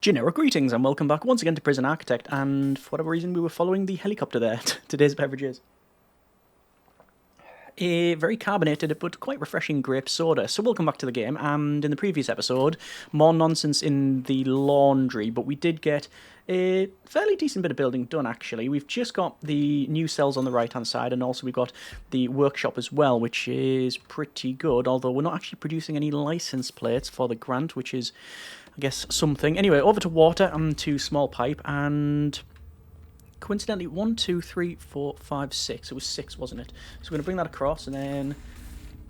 Generic greetings and welcome back once again to Prison Architect, and for whatever reason we were following the helicopter there. Today's beverage is a very carbonated but quite refreshing grape soda. So welcome back to the game, and in the previous episode, more nonsense in the laundry, but we did get a fairly decent bit of building done actually. We've just got the new cells on the right hand side, and also we've got the workshop as well, which is pretty good, although we're not actually producing any license plates for the grant, which is I guess something. Anyway, over to water and to small pipe, and coincidentally 1, 2, 3, 4, 5, 6. It was 6, wasn't it? So we're going to bring that across, and then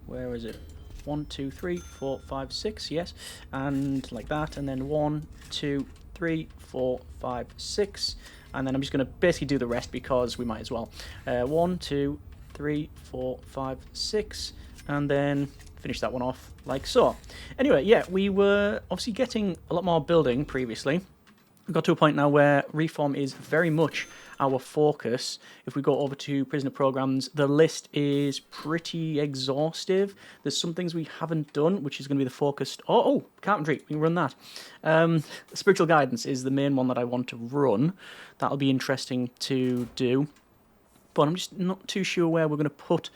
where is it? 1, 2, 3, 4, 5, 6, yes, and like that, and then 1, 2, 3, 4, 5, 6, and then I'm just going to basically do the rest because we might as well. 1, 2, 3, 4, 5, 6, and then finish that one off like so. Anyway, yeah, we were obviously getting a lot more building previously. We've got to a point now where reform is very much our focus. If we go over to prisoner programs, the list is pretty exhaustive. There's some things we haven't done, which is going to be the focus. Oh, carpentry, we can run that. Spiritual guidance is the main one that I want to run. That'll be interesting to do. But I'm just not too sure where we're going to put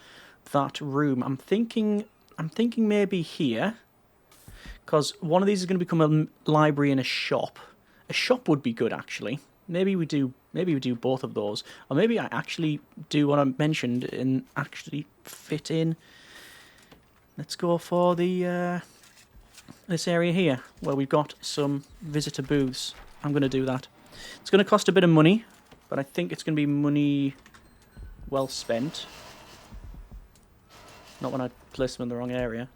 that room. I'm thinking maybe here, because one of these is going to become a library and a shop. A shop would be good, actually. Maybe we do both of those, or maybe I actually do what I mentioned and actually fit in. Let's go for the this area here where we've got some visitor booths. I'm going to do that. It's going to cost a bit of money, but I think it's going to be money well spent. Not when I place them in the wrong area.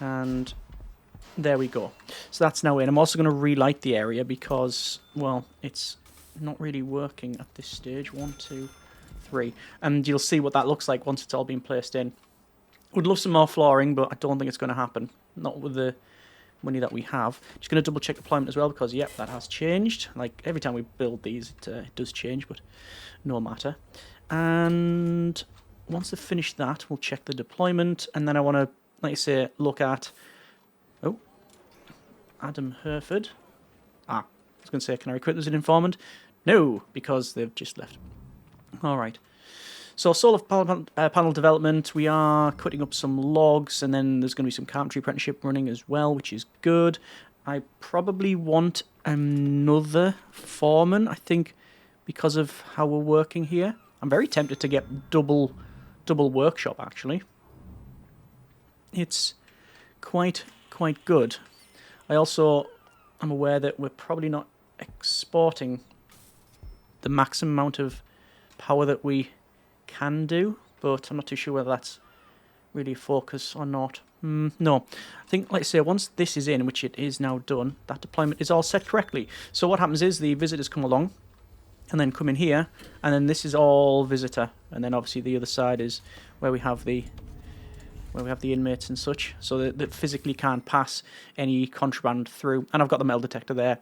And there we go. So that's now in. I'm also going to relight the area because, well, it's not really working at this stage. 1, 2, 3. And you'll see what that looks like once it's all been placed in. Would love some more flooring, but I don't think it's going to happen. Not with the money that we have. Just going to double check the deployment as well because, yep, that has changed. Like, every time we build these, it does change, but no matter. And once they've finished that, we'll check the deployment, and then I want to, like I say, look at... Oh, Adam Hereford. I was going to say, can I recruit as an informant? No, because they've just left. All right. So solar panel development, we are cutting up some logs, and then there's going to be some carpentry apprenticeship running as well, which is good. I probably want another foreman, I think, because of how we're working here. I'm very tempted to get double workshop, actually. It's quite good. I also am aware that we're probably not exporting the maximum amount of power that we can do, but I'm not too sure whether that's really a focus or not. No. I think, like I say, once this is in, which it is now done, that deployment is all set correctly. So what happens is the visitors come along, and then come in here, and then this is all visitor, and then obviously the other side is where we have the inmates and such, so that physically can't pass any contraband through. And I've got the metal detector there,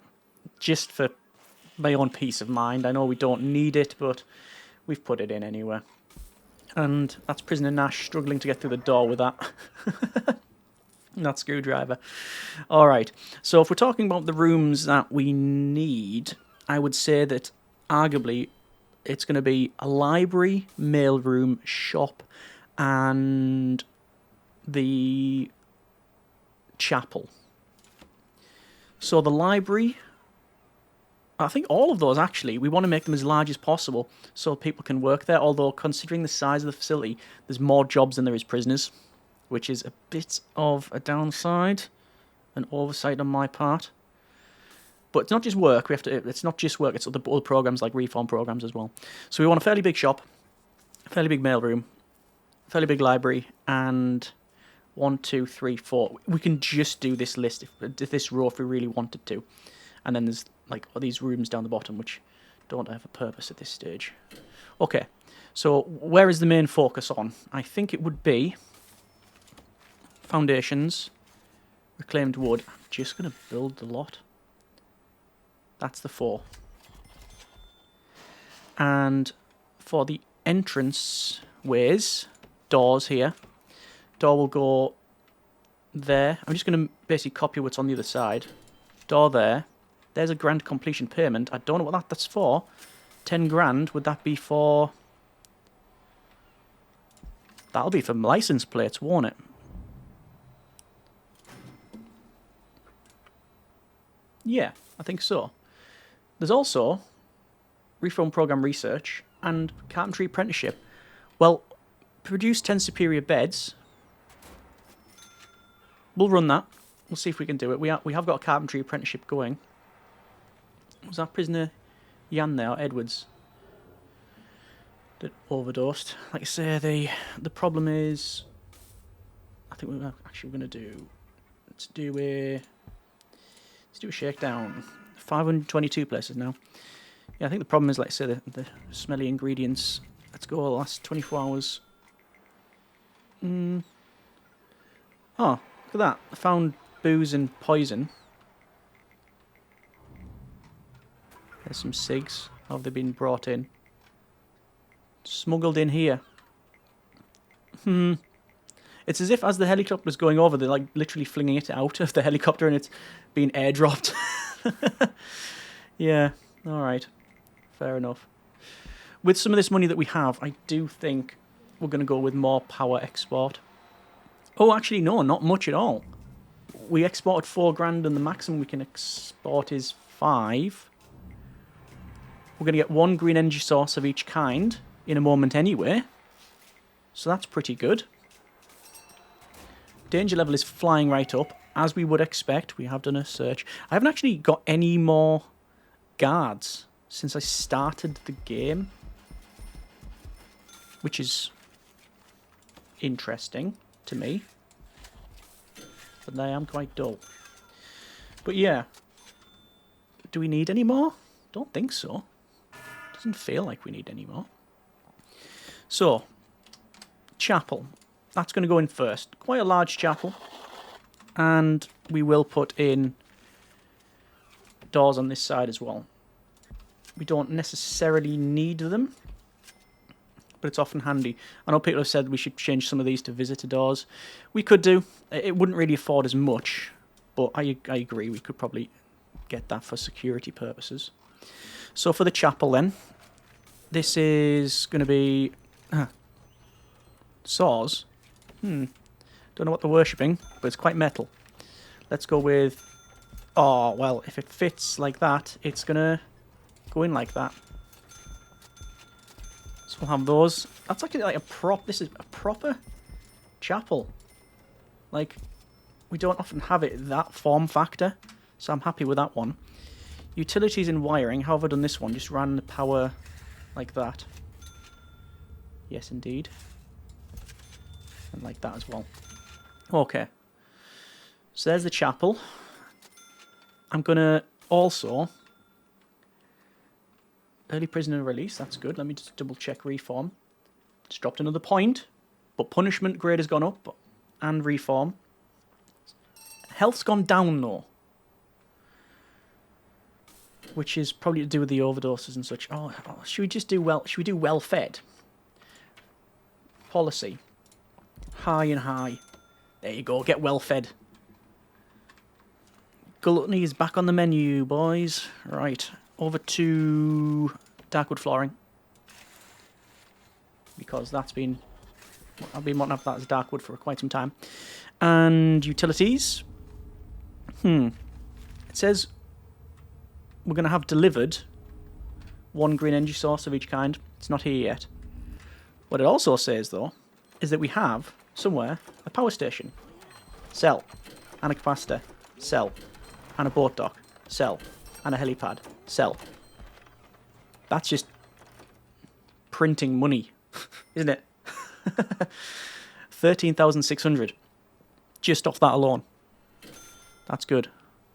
just for my own peace of mind. I know we don't need it, but we've put it in anyway. And that's Prisoner Nash struggling to get through the door with that. Not screwdriver. All right. So if we're talking about the rooms that we need, I would say that arguably it's going to be a library, mailroom, shop, and the chapel. So the library, I think all of those actually, we want to make them as large as possible so people can work there, although considering the size of the facility, there's more jobs than there is prisoners, which is a bit of a downside, an oversight on my part. But it's not just work. It's not just work. It's other programs like reform programs as well. So we want a fairly big shop, a fairly big mailroom, a fairly big library, and 1, 2, 3, 4. We can just do this list if this row if we really wanted to. And then there's like all these rooms down the bottom which don't have a purpose at this stage. Okay, so where is the main focus on? I think it would be foundations, reclaimed wood. I'm just going to build the lot. That's the 4. And for the entrance ways, doors here, door will go there. I'm just going to basically copy what's on the other side. Door there. There's a grand completion payment. I don't know what that's for. 10 grand. Would that be for... That'll be for license plates, won't it? Yeah, I think so. There's also reform program research and carpentry apprenticeship. Well, produce 10 superior beds. We'll run that. We'll see if we can do it. We have got a carpentry apprenticeship going. Was that prisoner Jan there, or Edwards? That overdosed. Like I say, the problem is, I think we're actually going to do. Let's do a shakedown. 522 places now. Yeah, I think the problem is, like I say, the smelly ingredients. Let's go the last 24 hours. Oh, look at that. I found booze and poison. There's some cigs. How have they been brought in? Smuggled in here. It's as if as the helicopter's going over, they're like literally flinging it out of the helicopter and it's being airdropped. Yeah, alright. Fair enough. With some of this money that we have, I do think we're going to go with more power export. Oh, actually, no, not much at all. We exported 4 grand and the maximum we can export is 5. We're going to get 1 green energy source of each kind in a moment anyway. So that's pretty good. Danger level is flying right up, as we would expect. We have done a search. I haven't actually got any more guards since I started the game, which is interesting to me. But I am quite dull. But yeah. Do we need any more? Don't think so. Doesn't feel like we need any more. So, chapel. That's going to go in first. Quite a large chapel. And we will put in doors on this side as well. We don't necessarily need them, but it's often handy. I know people have said we should change some of these to visitor doors. We could do. It wouldn't really afford as much, but I agree we could probably get that for security purposes. So for the chapel then, this is going to be saws. Don't know what they're worshipping, but it's quite metal. Let's go with... Oh, well, if it fits like that, it's going to go in like that. So we'll have those. That's actually like a prop. This is a proper chapel. Like, we don't often have it that form factor, so I'm happy with that one. Utilities and wiring. How have I done this one? Just ran the power like that. Yes, indeed. And like that as well. Okay. So there's the chapel. I'm going to also... Early prisoner release, that's good. Let me just double check reform. Just dropped another point. But punishment grade has gone up. And reform. Health's gone down though. Which is probably to do with the overdoses and such. Oh, should we just do well? Should we do well fed? Policy. High and high. There you go, get well fed. Gluttony is back on the menu, boys. Right, over to darkwood flooring. Because that's been... I've been wanting to have that as darkwood for quite some time. And utilities. It says we're going to have delivered 1 green energy source of each kind. It's not here yet. What it also says, though, is that we have, somewhere, a power station. Sell. And a capacitor. Sell. And a boat dock. Sell. And a helipad. Sell. That's just printing money, isn't it? 13,600. Just off that alone. That's good.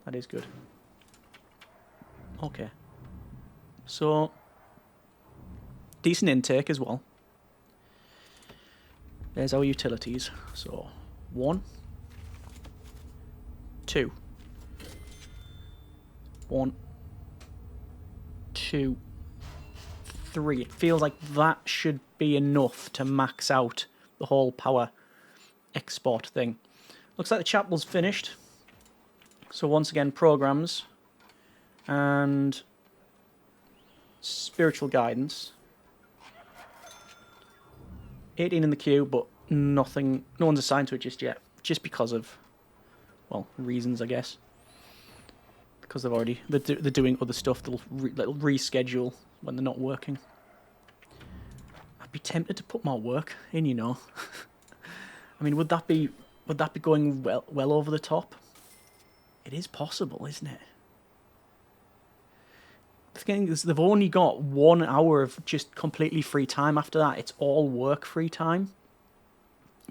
That is good. Okay. So, decent intake as well. There's our utilities. So, 1, 2. 1, 2, 3. It feels like that should be enough to max out the whole power export thing. Looks like the chapel's finished. So once again, programs and spiritual guidance. 18 in the queue, but nothing. No one's assigned to it just yet, just because of, well, reasons, I guess. Because they're doing other stuff. They'll reschedule when they're not working. I'd be tempted to put more work in, you know. I mean, would that be going well over the top? It is possible, isn't it? The thing is, they've only got 1 hour of just completely free time. After that, it's all work free time.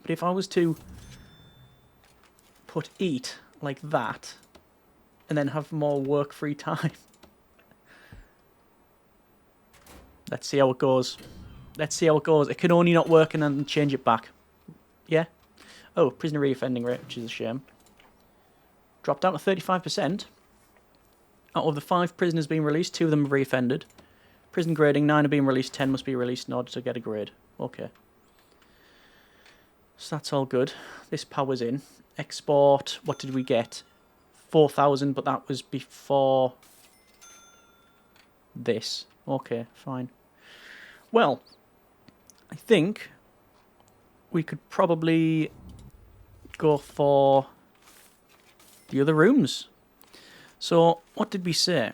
But if I was to put eat like that, and then have more work free time. Let's see how it goes. Let's see how it goes. It can only not work and then change it back. Yeah? Oh, prisoner reoffending rate, which is a shame. Dropped down to 35%. Out of the 5 prisoners being released, 2 of them have reoffended. Prison grading, 9 are being released, 10 must be released in order to get a grade. Okay. So that's all good. This power's in. Export, what did we get? 4,000, but that was before this. Okay, fine. Well, I think we could probably go for the other rooms. So, what did we say?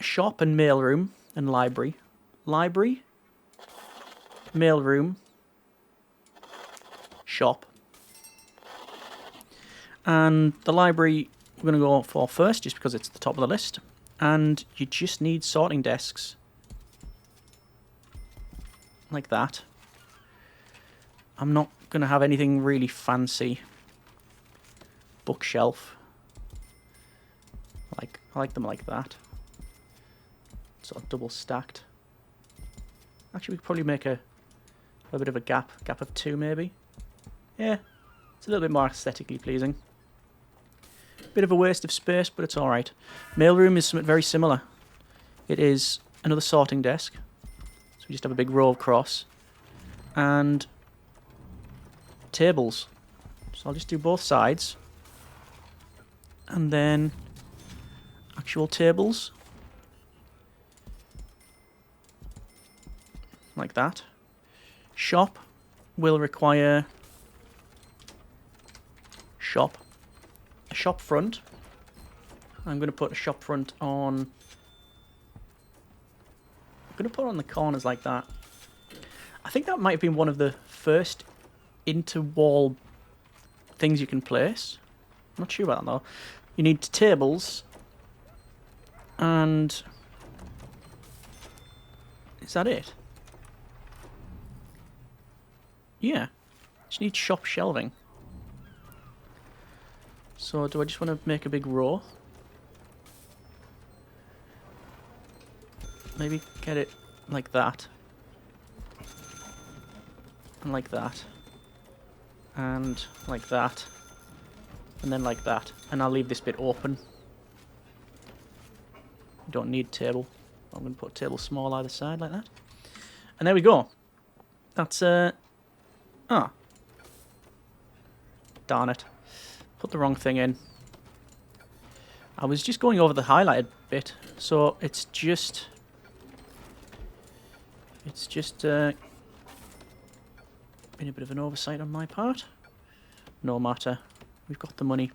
Shop and mailroom and library. Library, mailroom, shop. And the library we're going to go for first, just because it's the top of the list. And you just need sorting desks. Like that. I'm not going to have anything really fancy. Bookshelf. I like them like that. Sort of double stacked. Actually, we could probably make a bit of a gap of 2 maybe. Yeah, it's a little bit more aesthetically pleasing. Bit of a waste of space, but it's alright. Mailroom is something very similar. It is another sorting desk. So we just have a big row across. And tables. So I'll just do both sides. And then actual tables. Like that. Shop will require shop. A shop front. I'm going to put a shop front on... I'm going to put it on the corners like that. I think that might have been one of the first inter-wall things you can place. I'm not sure about that though. You need tables. And... is that it? Yeah. Just need shop shelving. So, do I just want to make a big row? Maybe get it like that. And like that. And like that. And then like that. And I'll leave this bit open. You don't need table. I'm going to put a table small either side like that. And there we go. That's, ah. Darn it. Put the wrong thing in. I was just going over the highlighted bit, so it's just been a bit of an oversight on my part. No matter, we've got the money.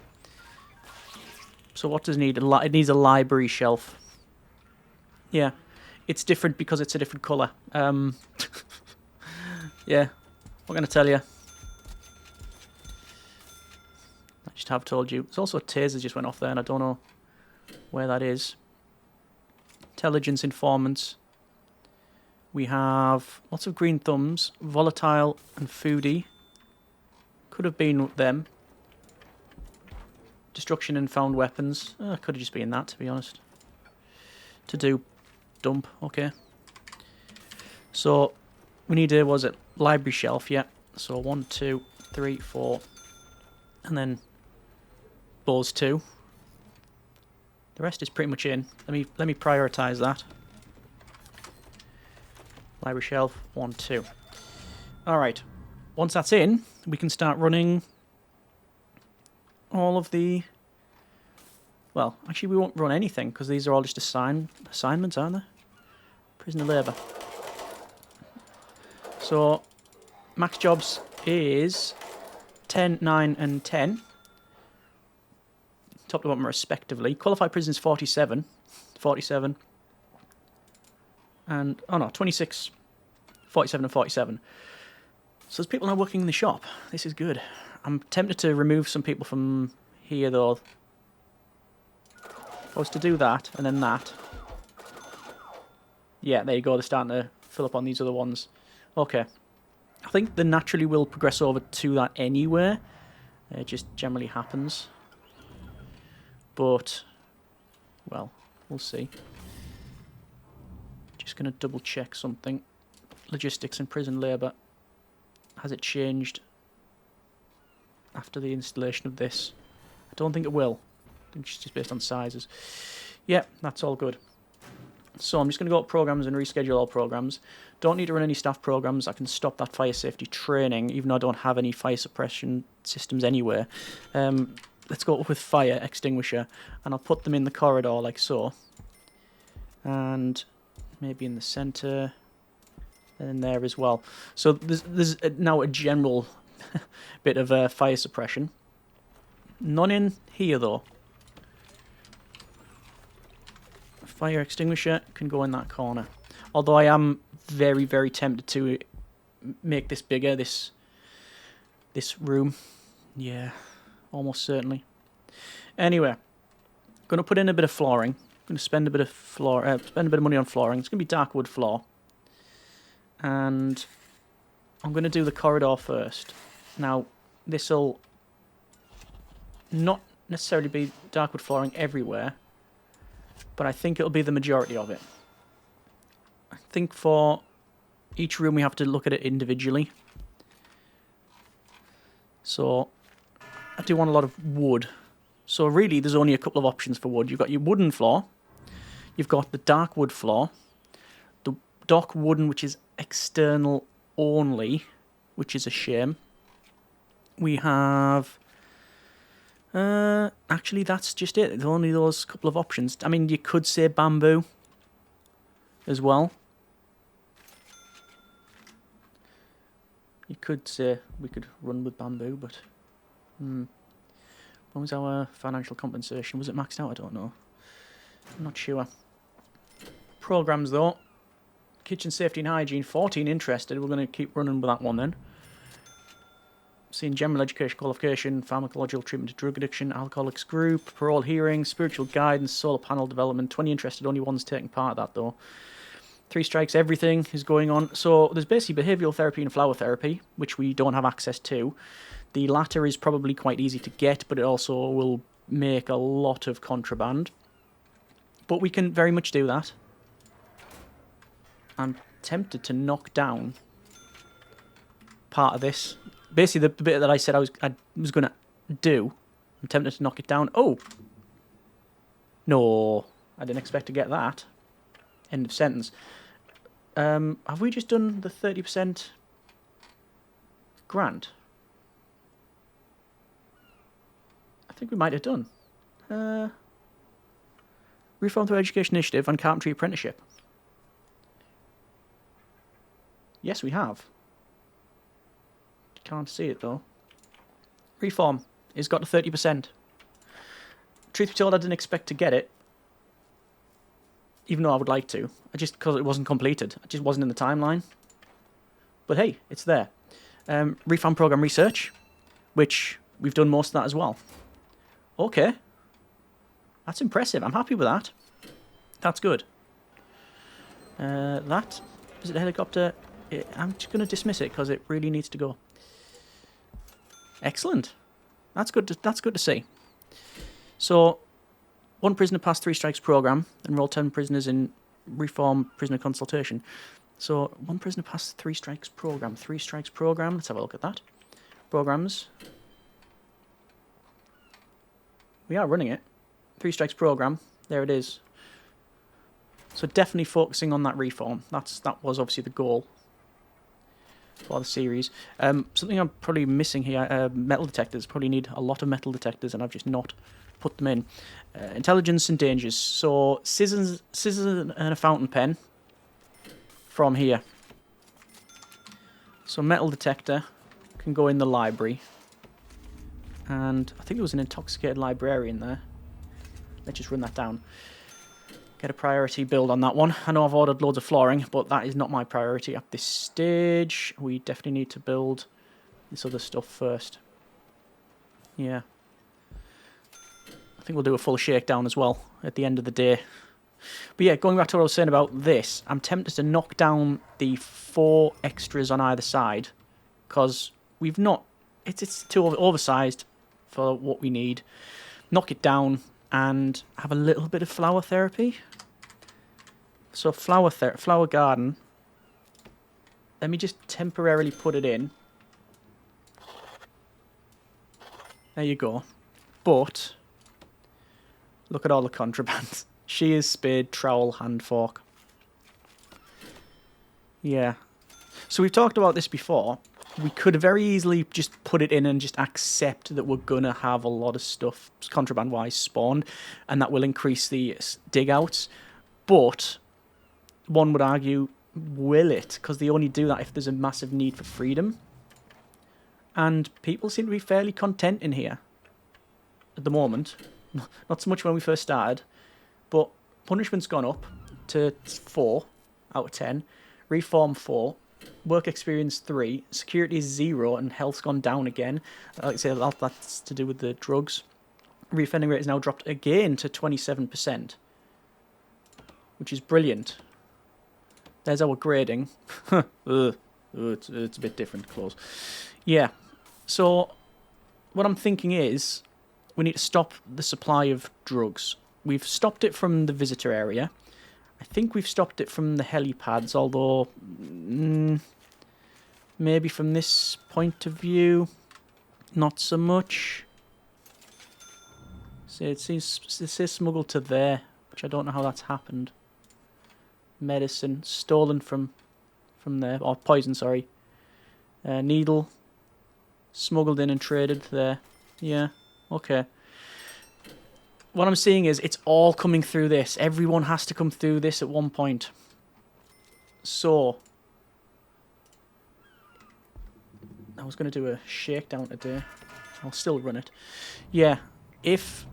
So what does it need? It needs a library shelf. Yeah, it's different because it's a different colour. Yeah, what can I tell you? Just have told you. There's also a taser just went off there and I don't know where that is. Intelligence informants. We have lots of green thumbs. Volatile and foodie. Could have been them. Destruction and found weapons. Could have just been that, to be honest. To do dump. Okay. So we need a, was it library shelf? Yeah. So 1, 2, 3, 4. And then those 2. The rest is pretty much in. Let me prioritize that. Library shelf 1, 2. All right. Once that's in, we can start running all of the Well, actually we won't run anything because these are all just assignments, aren't they? Prisoner labour. So, max jobs is 10, 9 and 10. Top to bottom respectively. Qualified prisoners 47. 47. And, oh no, 26, 47 and 47. So there's people now working in the shop. This is good. I'm tempted to remove some people from here though. If I was to do that, and then that. Yeah, there you go, they're starting to fill up on these other ones. Okay. I think they naturally will progress over to that anyway. It just generally happens. But, well, we'll see. Just going to double check something. Logistics and prison labour. Has it changed after the installation of this? I don't think it will. I think it's just based on sizes. Yeah, that's all good. So I'm just going to go up programs and reschedule all programs. Don't need to run any staff programs. I can stop that fire safety training, even though I don't have any fire suppression systems anywhere. Let's go up with fire extinguisher, and I'll put them in the corridor like so. And maybe in the centre, and there as well. So there's now a general bit of fire suppression. None in here though. Fire extinguisher can go in that corner. Although I am very, very tempted to make this bigger, this room. Yeah, almost certainly. Anyway, I'm going to put in a bit of flooring. I'm going to spend a bit of money on flooring. It's going to be dark wood floor. And I'm going to do the corridor first. Now, this will not necessarily be dark wood flooring everywhere, but I think it'll be the majority of it. I think for each room we have to look at it individually. So I do want a lot of wood. So really there's only a couple of options for wood. You've got your wooden floor, you've got the dark wood floor, the dock wooden which is external only, which is a shame. We have... actually, that's just it. There's only those couple of options. I mean, you could say bamboo as well. You could say we could run with bamboo, but... when was our financial compensation? Was it maxed out? I don't know. I'm not sure. Programs, though. Kitchen safety and hygiene. 14 interested. We're going to keep running with that one, then. Seeing general education qualification, pharmacological treatment of drug addiction, alcoholics group, parole hearing, spiritual guidance, solar panel development. 20 interested, only one's taking part of that though. 3 strikes, everything is going on. So there's basically behavioural therapy and flower therapy, which we don't have access to. The latter is probably quite easy to get, but it also will make a lot of contraband. But we can very much do that. I'm tempted to knock down part of this. Basically, the bit that I said I was going to do, I'm tempted to knock it down. Oh! No, I didn't expect to get that. End of sentence. Have we just done the 30% grant? I think we might have done. Reform through Education Initiative and Carpentry Apprenticeship. Yes, we have. Can't see it though. Reform has got to 30%. Truth be told, I didn't expect to get it, even though I would like to. Just because it wasn't completed. It just wasn't in the timeline. But hey, it's there. Reform program research, which we've done most of that as well. Okay, that's impressive. I'm happy with that. That's good. That is it. A helicopter. I'm just going to dismiss it because it really needs to go. Excellent. That's good to see. So, 1 prisoner passed 3 strikes program. Enrolled 10 prisoners in reform prisoner consultation. So, 1 prisoner passed 3 strikes program. 3 strikes program. Let's have a look at that. Programs. We are running it. 3 strikes program. There it is. So definitely focusing on that reform. That was obviously the goal for the series. Something I'm probably missing here, metal detectors. Probably need a lot of metal detectors, and I've just not put them in. Intelligence and dangers. So scissors and a fountain pen from here. So metal detector can go in the library. And I think there was an intoxicated librarian there. Let's just run that down. Get a priority build on that one. I know I've ordered loads of flooring, but that is not my priority at this stage. We definitely need to build this other stuff first. Yeah. I think we'll do a full shakedown as well at the end of the day. But yeah, going back to what I was saying about this, I'm tempted to knock down the 4 extras on either side, because we've not... It's too oversized for what we need. Knock it down and have a little bit of flower therapy. So flower garden. Let me just temporarily put it in. There you go. But look at all the contraband. Shears, spade, trowel, hand fork. Yeah. So we've talked about this before. We could very easily just put it in and just accept that we're going to have a lot of stuff contraband-wise spawned, and that will increase the dig-outs. But one would argue, will it? Because they only do that if there's a massive need for freedom. And people seem to be fairly content in here at the moment. Not so much when we first started, but punishment's gone up to 4 out of 10. Reform 4. Work experience 3, security is 0, and health's gone down again. Like I say, that's to do with the drugs. Reoffending rate is now dropped again to 27%, which is brilliant. There's our grading. It's a bit different, close. Yeah, so what I'm thinking is we need to stop the supply of drugs. We've stopped it from the visitor area. I think we've stopped it from the helipads, although maybe from this point of view, not so much. See, it says smuggled to there, which I don't know how that's happened. Medicine stolen from there, or poison, sorry. Needle smuggled in and traded there. Yeah, okay. What I'm seeing is it's all coming through this. Everyone has to come through this at one point. So, I was going to do a shakedown today. I'll still run it. Yeah, if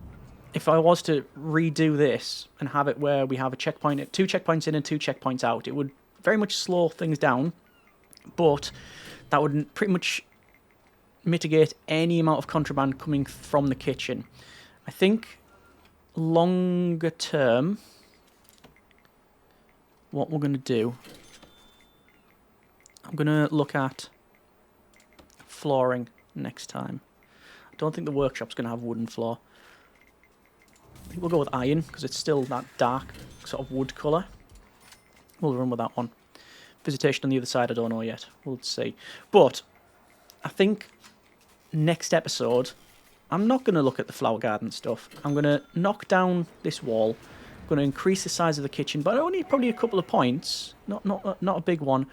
I was to redo this and have it where we have a checkpoint, 2 checkpoints in and 2 checkpoints out, it would very much slow things down, but that would pretty much mitigate any amount of contraband coming from the kitchen. I think longer term, what we're going to do, I'm going to look at flooring next time. I don't think the workshop's going to have wooden floor. I think we'll go with iron because it's still that dark sort of wood colour. We'll run with that one. Visitation on the other side, I don't know yet. We'll see. But I think next episode, I'm not going to look at the flower garden stuff. I'm going to knock down this wall. I'm going to increase the size of the kitchen, but only probably a couple of points. Not a big one.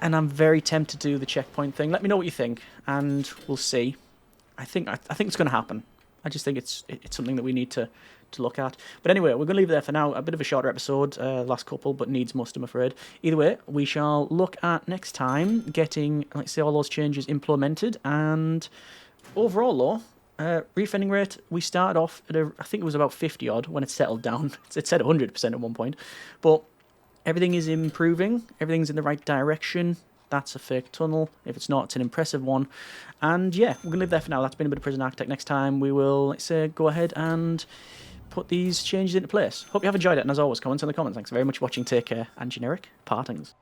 And I'm very tempted to do the checkpoint thing. Let me know what you think, and we'll see. I think it's going to happen. I just think it's something that we need to look at. But anyway, we're going to leave it there for now. A bit of a shorter episode, last couple, but needs must, I'm afraid. Either way, we shall look at next time getting, let's say, all those changes implemented. And overall, though, reoffending rate, we started off at I think it was about 50 odd when it settled down. It said 100% at one point, but everything is improving. Everything's in the right direction. That's a fake tunnel. If it's not, it's an impressive one. And yeah, we're going to leave there for now. That's been a bit of Prison Architect. Next time, we will, let's say, go ahead and put these changes into place. Hope you have enjoyed it. And as always, comments in the comments. Thanks very much for watching. Take care. And generic partings.